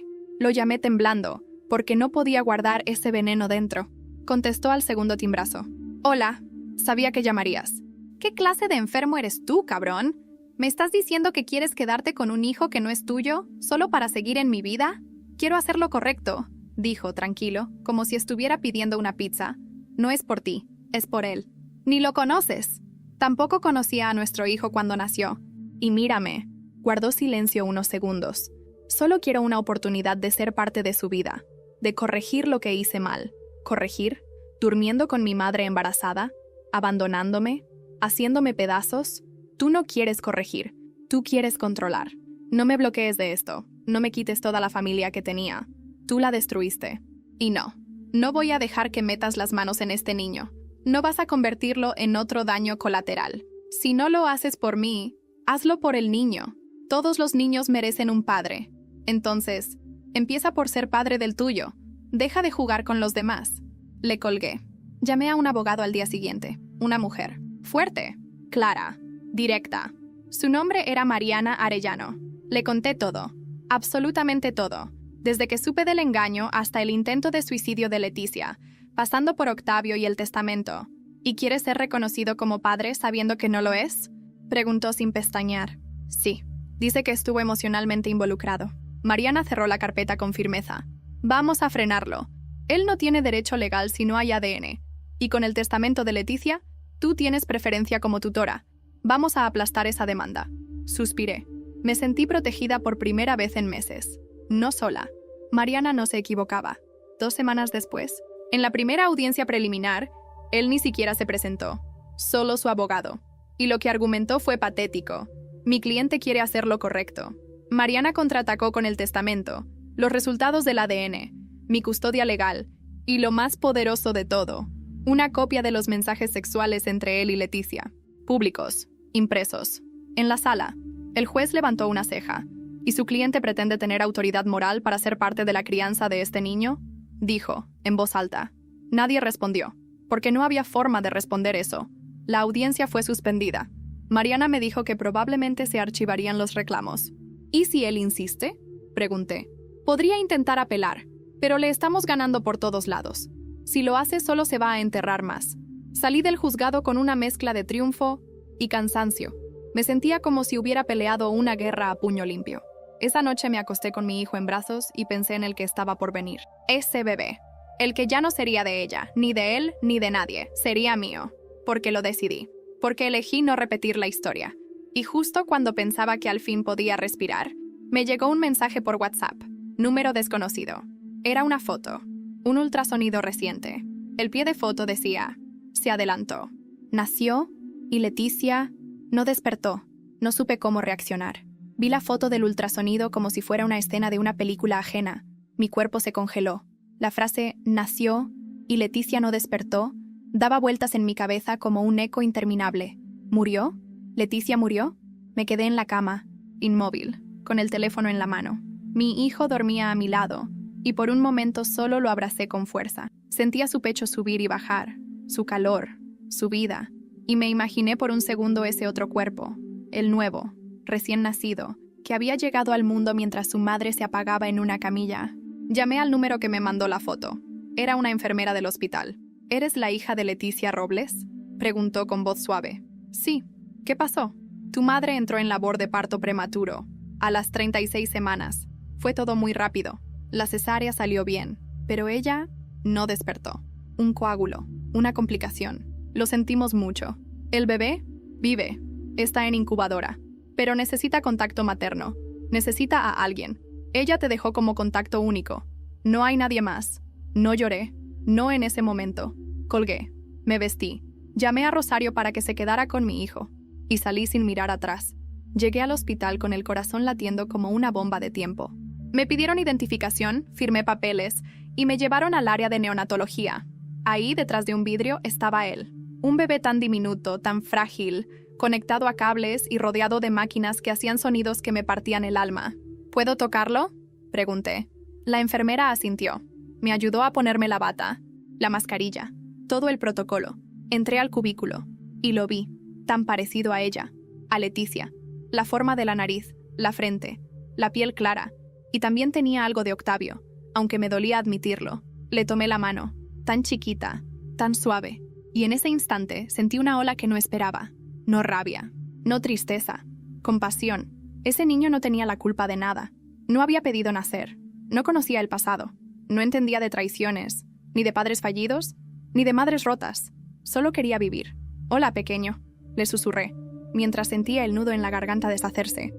temblando, porque no podía guardar ese veneno dentro. Contestó al segundo timbrazo. Hola, sabía que llamarías. ¿Qué clase de enfermo eres tú, cabrón? ¿Me estás diciendo que quieres quedarte con un hijo que no es tuyo, solo para seguir en mi vida? Quiero hacer lo correcto, dijo tranquilo, como si estuviera pidiendo una pizza. No es por ti, es por él. Ni lo conoces. Tampoco conocía a nuestro hijo cuando nació. Y mírame. Guardó silencio unos segundos. Solo quiero una oportunidad de ser parte de su vida, de corregir lo que hice mal. ¿Corregir? ¿Durmiendo con mi madre embarazada? ¿Abandonándome? ¿Haciéndome pedazos? Tú no quieres corregir, tú quieres controlar. No me bloquees de esto, no me quites toda la familia que tenía. Tú la destruiste. Y no voy a dejar que metas las manos en este niño. No vas a convertirlo en otro daño colateral. Si no lo haces por mí, hazlo por el niño. Todos los niños merecen un padre. Entonces, empieza por ser padre del tuyo. Deja de jugar con los demás. Le colgué. Llamé a un abogado al día siguiente. Una mujer. Fuerte. Clara. Directa. Su nombre era Mariana Arellano. Le conté todo. Absolutamente todo. Desde que supe del engaño hasta el intento de suicidio de Leticia, pasando por Octavio y el testamento. ¿Y quiere ser reconocido como padre sabiendo que no lo es? Preguntó sin pestañear. Sí. Dice que estuvo emocionalmente involucrado. Mariana cerró la carpeta con firmeza. Vamos a frenarlo. Él no tiene derecho legal si no hay ADN. Y con el testamento de Leticia, tú tienes preferencia como tutora. Vamos a aplastar esa demanda. Suspiré. Me sentí protegida por primera vez en meses. No sola. Mariana no se equivocaba. 2 semanas después, en la primera audiencia preliminar, él ni siquiera se presentó. Solo su abogado. Y lo que argumentó fue patético. Mi cliente quiere hacer lo correcto. Mariana contraatacó con el testamento, los resultados del ADN, mi custodia legal, y lo más poderoso de todo, una copia de los mensajes sexuales entre él y Leticia, públicos, impresos. En la sala, el juez levantó una ceja. ¿Y su cliente pretende tener autoridad moral para ser parte de la crianza de este niño? Dijo, en voz alta. Nadie respondió, porque no había forma de responder eso. La audiencia fue suspendida. Mariana me dijo que probablemente se archivarían los reclamos. ¿Y si él insiste? Pregunté. Podría intentar apelar, pero le estamos ganando por todos lados. Si lo hace, solo se va a enterrar más. Salí del juzgado con una mezcla de triunfo y cansancio. Me sentía como si hubiera peleado una guerra a puño limpio. Esa noche me acosté con mi hijo en brazos y pensé en el que estaba por venir. Ese bebé. El que ya no sería de ella, ni de él, ni de nadie. Sería mío. Porque lo decidí. Porque elegí no repetir la historia. Y justo cuando pensaba que al fin podía respirar, me llegó un mensaje por WhatsApp. Número desconocido. Era una foto. Un ultrasonido reciente. El pie de foto decía, se adelantó. Nació y Leticia no despertó. No supe cómo reaccionar. Vi la foto del ultrasonido como si fuera una escena de una película ajena. Mi cuerpo se congeló. La frase nació y Leticia no despertó daba vueltas en mi cabeza como un eco interminable. ¿Murió? ¿Leticia murió? Me quedé en la cama, inmóvil, con el teléfono en la mano. Mi hijo dormía a mi lado, y por un momento solo lo abracé con fuerza. Sentía su pecho subir y bajar, su calor, su vida, y me imaginé por un segundo ese otro cuerpo, el nuevo, recién nacido, que había llegado al mundo mientras su madre se apagaba en una camilla. Llamé al número que me mandó la foto. Era una enfermera del hospital. ¿Eres la hija de Leticia Robles?, preguntó con voz suave. Sí. ¿Qué pasó? Tu madre entró en labor de parto prematuro, a las 36 semanas. Fue todo muy rápido. La cesárea salió bien, pero ella no despertó. Un coágulo, una complicación. Lo sentimos mucho. El bebé vive, está en incubadora, pero necesita contacto materno. Necesita a alguien. Ella te dejó como contacto único. No hay nadie más. No lloré, no en ese momento. Colgué, me vestí. Llamé a Rosario para que se quedara con mi hijo. Y salí sin mirar atrás. Llegué al hospital con el corazón latiendo como una bomba de tiempo. Me pidieron identificación, firmé papeles y me llevaron al área de neonatología. Ahí, detrás de un vidrio, estaba él. Un bebé tan diminuto, tan frágil, conectado a cables y rodeado de máquinas que hacían sonidos que me partían el alma. ¿Puedo tocarlo?, pregunté. La enfermera asintió. Me ayudó a ponerme la bata, la mascarilla, todo el protocolo. Entré al cubículo y lo vi, tan parecido a ella, a Leticia. La forma de la nariz, la frente, la piel clara. Y también tenía algo de Octavio, aunque me dolía admitirlo. Le tomé la mano, tan chiquita, tan suave. Y en ese instante sentí una ola que no esperaba. No rabia, no tristeza, compasión. Ese niño no tenía la culpa de nada. No había pedido nacer. No conocía el pasado. No entendía de traiciones, ni de padres fallidos, ni de madres rotas. Solo quería vivir. Hola, pequeño, le susurré. mientras sentía el nudo en la garganta deshacerse.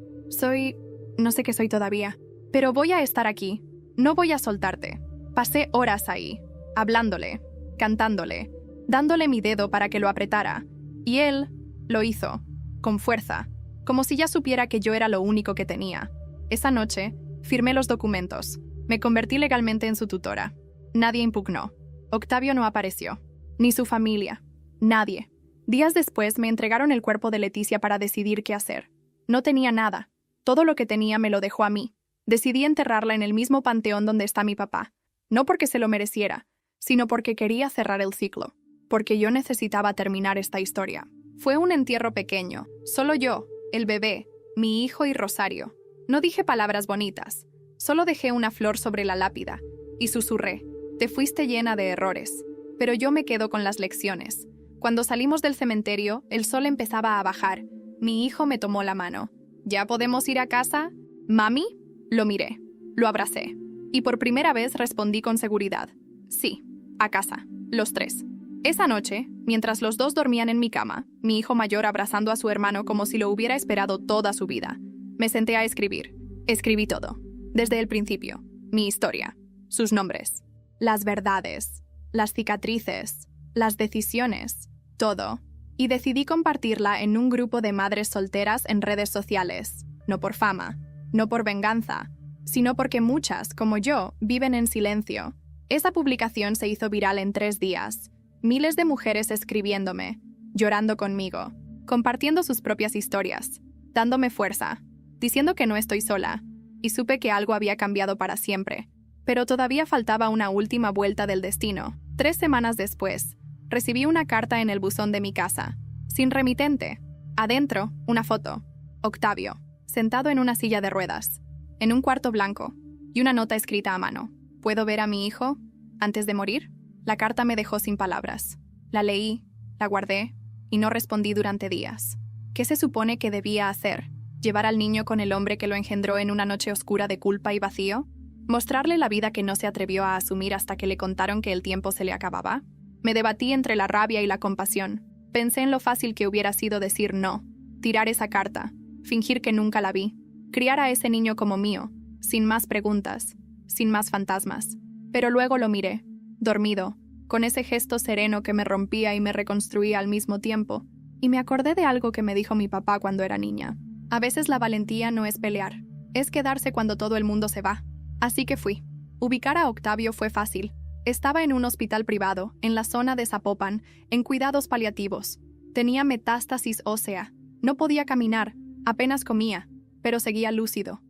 No sé qué soy todavía, pero voy a estar aquí. No voy a soltarte. Pasé horas ahí, hablándole, cantándole, dándole mi dedo para que lo apretara. Y él lo hizo, con fuerza, como si ya supiera que yo era lo único que tenía. Esa noche, firmé los documentos. Me convertí legalmente en su tutora. Nadie impugnó. Octavio no apareció. Ni su familia. Nadie. Días después me entregaron el cuerpo de Leticia para decidir qué hacer. No tenía nada. Todo lo que tenía me lo dejó a mí. Decidí enterrarla en el mismo panteón donde está mi papá. No porque se lo mereciera, sino porque quería cerrar el ciclo. Porque yo necesitaba terminar esta historia. Fue un entierro pequeño. Solo yo, el bebé, mi hijo y Rosario. No dije palabras bonitas. Solo dejé una flor sobre la lápida. Y susurré. Te fuiste llena de errores. Pero yo me quedo con las lecciones. Cuando salimos del cementerio, el sol empezaba a bajar. Mi hijo me tomó la mano. ¿Ya podemos ir a casa? ¿Mami? Lo miré. Lo abracé. Y por primera vez respondí con seguridad. Sí, a casa. Los tres. Esa noche, mientras los dos dormían en mi cama, mi hijo mayor abrazando a su hermano como si lo hubiera esperado toda su vida, me senté a escribir. Escribí todo. Desde el principio. Mi historia. Sus nombres. Las verdades. Las cicatrices. Las decisiones. Todo. Y decidí compartirla en un grupo de madres solteras en redes sociales. No por fama. No por venganza. Sino porque muchas, como yo, viven en silencio. Esa publicación se hizo viral en 3 días. Miles de mujeres escribiéndome, llorando conmigo, compartiendo sus propias historias, dándome fuerza, diciendo que no estoy sola, y supe que algo había cambiado para siempre. Pero todavía faltaba una última vuelta del destino. 3 semanas después, recibí una carta en el buzón de mi casa, sin remitente. Adentro, una foto. Octavio, sentado en una silla de ruedas, en un cuarto blanco, y una nota escrita a mano. ¿Puedo ver a mi hijo antes de morir? La carta me dejó sin palabras. La leí, la guardé, y no respondí durante días. ¿Qué se supone que debía hacer? ¿Llevar al niño con el hombre que lo engendró en una noche oscura de culpa y vacío? ¿Mostrarle la vida que no se atrevió a asumir hasta que le contaron que el tiempo se le acababa? Me debatí entre la rabia y la compasión. Pensé en lo fácil que hubiera sido decir no, tirar esa carta, fingir que nunca la vi, criar a ese niño como mío, sin más preguntas, sin más fantasmas. Pero luego lo miré, dormido, con ese gesto sereno que me rompía y me reconstruía al mismo tiempo, y me acordé de algo que me dijo mi papá cuando era niña. A veces la valentía no es pelear, es quedarse cuando todo el mundo se va. Así que fui. Ubicar a Octavio fue fácil. Estaba en un hospital privado, en la zona de Zapopan, en cuidados paliativos. Tenía metástasis ósea. No podía caminar, apenas comía, pero seguía lúcido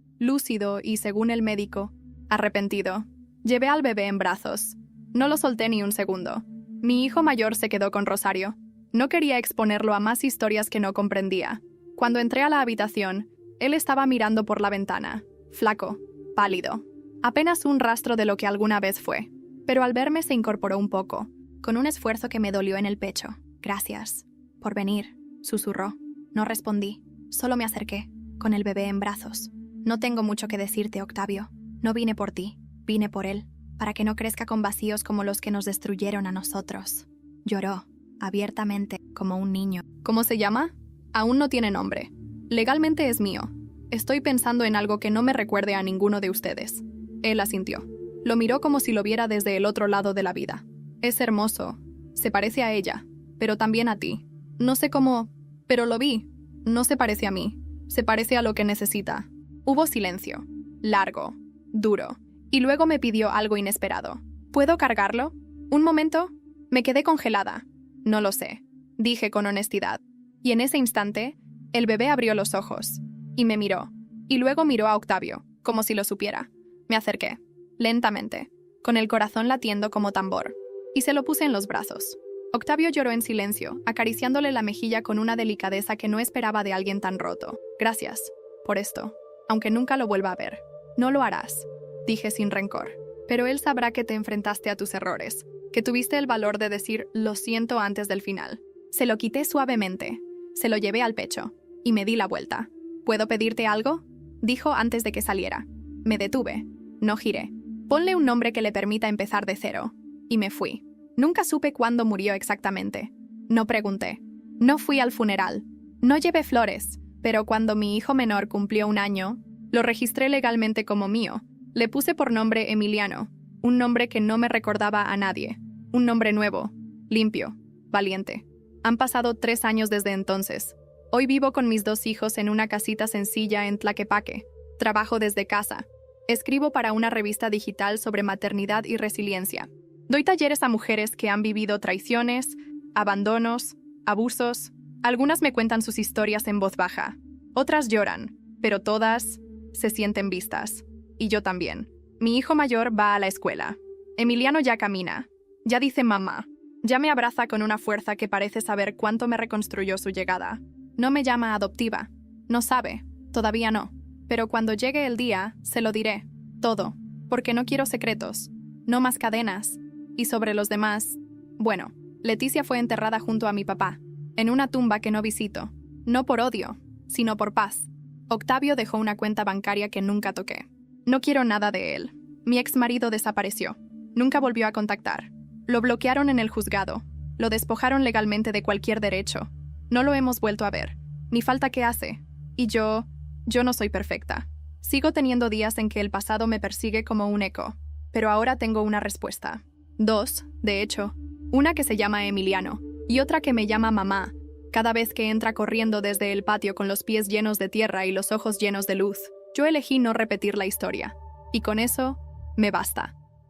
y, según el médico, arrepentido. Llevé al bebé en brazos. No lo solté ni un segundo. Mi hijo mayor se quedó con Rosario. No quería exponerlo a más historias que no comprendía. Cuando entré a la habitación, él estaba mirando por la ventana, flaco, pálido. Apenas un rastro de lo que alguna vez fue. Pero al verme se incorporó un poco, con un esfuerzo que me dolió en el pecho. «Gracias por venir», susurró. No respondí, solo me acerqué, con el bebé en brazos. «No tengo mucho que decirte, Octavio. No vine por ti, vine por él, para que no crezca con vacíos como los que nos destruyeron a nosotros». Lloró, abiertamente, como un niño. «¿Cómo se llama?» «Aún no tiene nombre. Legalmente es mío. Estoy pensando en algo que no me recuerde a ninguno de ustedes». Él asintió. Lo miró como si lo viera desde el otro lado de la vida. «Es hermoso. Se parece a ella, pero también a ti. No sé cómo, pero lo vi. No se parece a mí. Se parece a lo que necesita». Hubo silencio. Largo. Duro. Y luego me pidió algo inesperado. «¿Puedo cargarlo?» «Un momento». Me quedé congelada. «No lo sé», dije con honestidad. Y en ese instante, el bebé abrió los ojos. Y me miró. Y luego miró a Octavio, como si lo supiera. Me acerqué. Lentamente, con el corazón latiendo como tambor, y se lo puse en los brazos. Octavio lloró en silencio, acariciándole la mejilla con una delicadeza que no esperaba de alguien tan roto. «Gracias por esto, aunque nunca lo vuelva a ver». «No lo harás», dije sin rencor. «Pero él sabrá que te enfrentaste a tus errores, que tuviste el valor de decir lo siento antes del final». Se lo quité suavemente, se lo llevé al pecho, y me di la vuelta. «¿Puedo pedirte algo?», dijo antes de que saliera. Me detuve, no giré. «Ponle un nombre que le permita empezar de cero». Y me fui. Nunca supe cuándo murió exactamente. No pregunté. No fui al funeral. No llevé flores, pero cuando mi hijo menor cumplió 1 año, lo registré legalmente como mío. Le puse por nombre Emiliano, un nombre que no me recordaba a nadie. Un nombre nuevo, limpio, valiente. Han pasado 3 años desde entonces. Hoy vivo con mis 2 hijos en una casita sencilla en Tlaquepaque. Trabajo desde casa. Escribo para una revista digital sobre maternidad y resiliencia. Doy talleres a mujeres que han vivido traiciones, abandonos, abusos. Algunas me cuentan sus historias en voz baja. Otras lloran, pero todas se sienten vistas. Y yo también. Mi hijo mayor va a la escuela. Emiliano ya camina. Ya dice mamá. Ya me abraza con una fuerza que parece saber cuánto me reconstruyó su llegada. No me llama adoptiva. No sabe. Todavía no. Pero cuando llegue el día, se lo diré. Todo. Porque no quiero secretos. No más cadenas. Y sobre los demás... Bueno, Leticia fue enterrada junto a mi papá. En una tumba que no visito. No por odio, sino por paz. Octavio dejó una cuenta bancaria que nunca toqué. No quiero nada de él. Mi exmarido desapareció. Nunca volvió a contactar. Lo bloquearon en el juzgado. Lo despojaron legalmente de cualquier derecho. No lo hemos vuelto a ver. Ni falta que hace. Y yo no soy perfecta. Sigo teniendo días en que el pasado me persigue como un eco. Pero ahora tengo una respuesta. 2, de hecho. Una que se llama Emiliano. Y otra que me llama mamá. Cada vez que entra corriendo desde el patio con los pies llenos de tierra y los ojos llenos de luz. Yo elegí no repetir la historia. Y con eso, me basta.